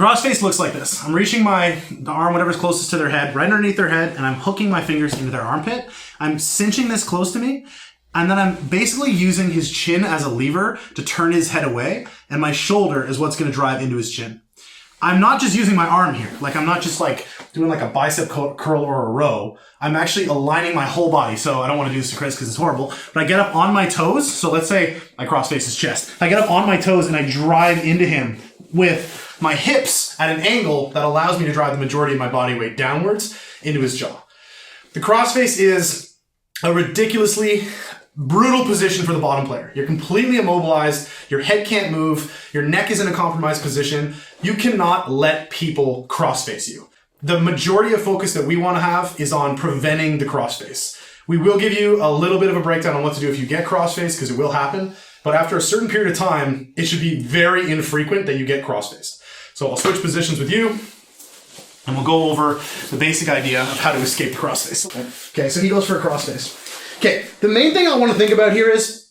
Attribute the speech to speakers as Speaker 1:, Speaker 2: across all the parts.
Speaker 1: crossface looks like this. I'm reaching the arm, whatever's closest to their head, right underneath their head, and I'm hooking my fingers into their armpit. I'm cinching this close to me, and then I'm basically using his chin as a lever to turn his head away, and my shoulder is what's going to drive into his chin. I'm not just using my arm here. Like, I'm not just like doing like a bicep curl or a row. I'm actually aligning my whole body. So I don't want to do this to Chris because it's horrible, but I get up on my toes. So let's say I crossface his chest. I get up on my toes and I drive into him with my hips at an angle that allows me to drive the majority of my body weight downwards into his jaw. The crossface is a ridiculously brutal position for the bottom player. You're completely immobilized. Your head can't move. Your neck is in a compromised position. You cannot let people crossface you. The majority of focus that we want to have is on preventing the crossface. We will give you a little bit of a breakdown on what to do if you get crossface, because it will happen. But after a certain period of time, it should be very infrequent that you get crossfaced. So I'll switch positions with you, and we'll go over the basic idea of how to escape the crossface. Okay, so he goes for a crossface. Okay, the main thing I want to think about here is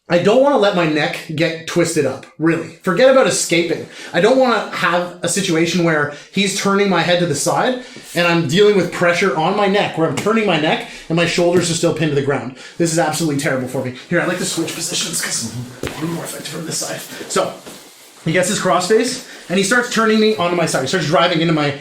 Speaker 1: I don't want to let my neck get twisted up, really. Forget about escaping. I don't want to have a situation where he's turning my head to the side and I'm dealing with pressure on my neck, where I'm turning my neck and my shoulders are still pinned to the ground. This is absolutely terrible for me. Here, I'd like to switch positions because I'm more effective from this side. So, he gets his crossface and he starts turning me onto my side. He starts driving into my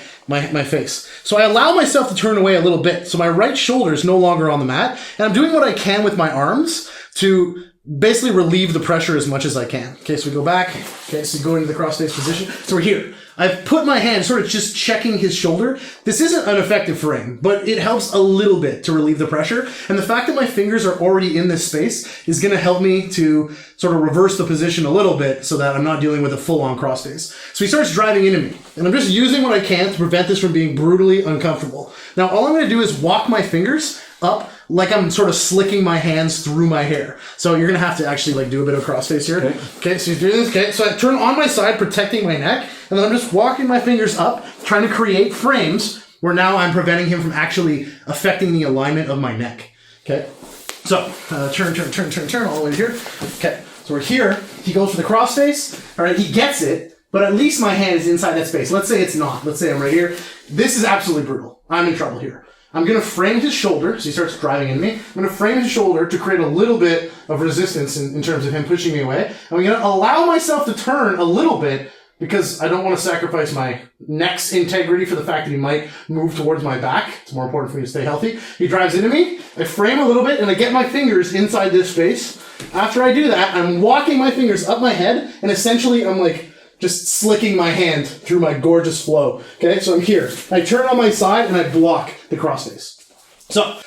Speaker 1: face. So I allow myself to turn away a little bit. So my right shoulder is no longer on the mat. And I'm doing what I can with my arms to basically relieve the pressure as much as I can. Okay, so we go back. Okay, so you go into the crossface position. So we're here. I've put my hand sort of just checking his shoulder. This isn't an effective frame, but it helps a little bit to relieve the pressure. And the fact that my fingers are already in this space is going to help me to sort of reverse the position a little bit so that I'm not dealing with a full-on crossface. So he starts driving into me, and I'm just using what I can to prevent this from being brutally uncomfortable. Now, all I'm going to do is walk my fingers up like I'm sort of slicking my hands through my hair. So you're going to have to actually like do a bit of crossface here. Okay, so you're doing this. Okay, so I turn on my side, protecting my neck, and then I'm just walking my fingers up, trying to create frames where now I'm preventing him from actually affecting the alignment of my neck. Okay, so turn all the way here. Okay, so we're here. He goes for the crossface. All right, he gets it, but at least my hand is inside that space. Let's say it's not. Let's say I'm right here. This is absolutely brutal. I'm in trouble here. I'm going to frame his shoulder, so he starts driving into me. I'm going to frame his shoulder to create a little bit of resistance in terms of him pushing me away. I'm going to allow myself to turn a little bit because I don't want to sacrifice my neck's integrity for the fact that he might move towards my back. It's more important for me to stay healthy. He drives into me. I frame a little bit, and I get my fingers inside this space. After I do that, I'm walking my fingers up my head, and essentially I'm like just slicking my hand through my gorgeous flow. Okay, so I'm here. I turn on my side and I block the crossface. So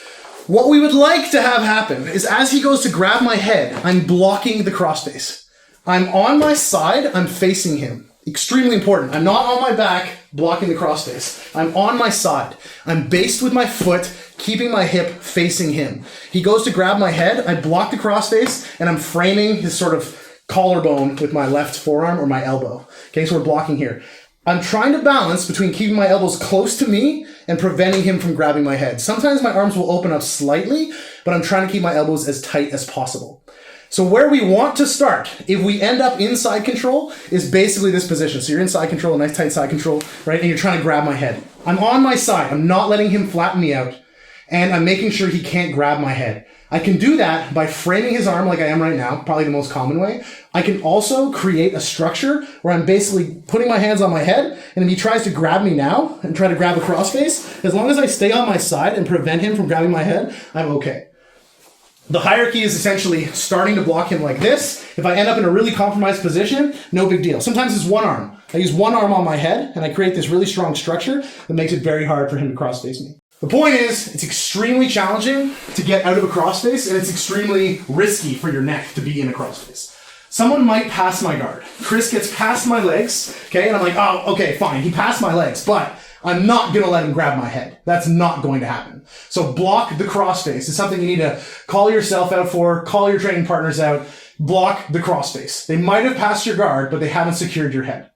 Speaker 1: what we would like to have happen is as he goes to grab my head, I'm blocking the crossface. I'm on my side, I'm facing him. Extremely important. I'm not on my back blocking the crossface. I'm on my side. I'm based with my foot, keeping my hip facing him. He goes to grab my head, I block the crossface, and I'm framing his sort of collarbone with my left forearm or my elbow. Okay, so we're blocking here. I'm trying to balance between keeping my elbows close to me and preventing him from grabbing my head. Sometimes my arms will open up slightly, but I'm trying to keep my elbows as tight as possible. So where we want to start, if we end up in side control, is basically this position. So you're in side control, a nice tight side control, right? And you're trying to grab my head. I'm on my side. I'm not letting him flatten me out. And I'm making sure he can't grab my head. I can do that by framing his arm like I am right now, probably the most common way. I can also create a structure where I'm basically putting my hands on my head, and if he tries to grab me now and try to grab a crossface, as long as I stay on my side and prevent him from grabbing my head, I'm okay. The hierarchy is essentially starting to block him like this. If I end up in a really compromised position, no big deal. Sometimes it's one arm. I use one arm on my head, and I create this really strong structure that makes it very hard for him to crossface me. The point is, it's extremely challenging to get out of a crossface, and it's extremely risky for your neck to be in a crossface. Someone might pass my guard. Chris gets past my legs, okay, and I'm like, oh, okay, fine, he passed my legs, but I'm not going to let him grab my head. That's not going to happen. So block the crossface. It's something you need to call yourself out for, call your training partners out, block the crossface. They might have passed your guard, but they haven't secured your head.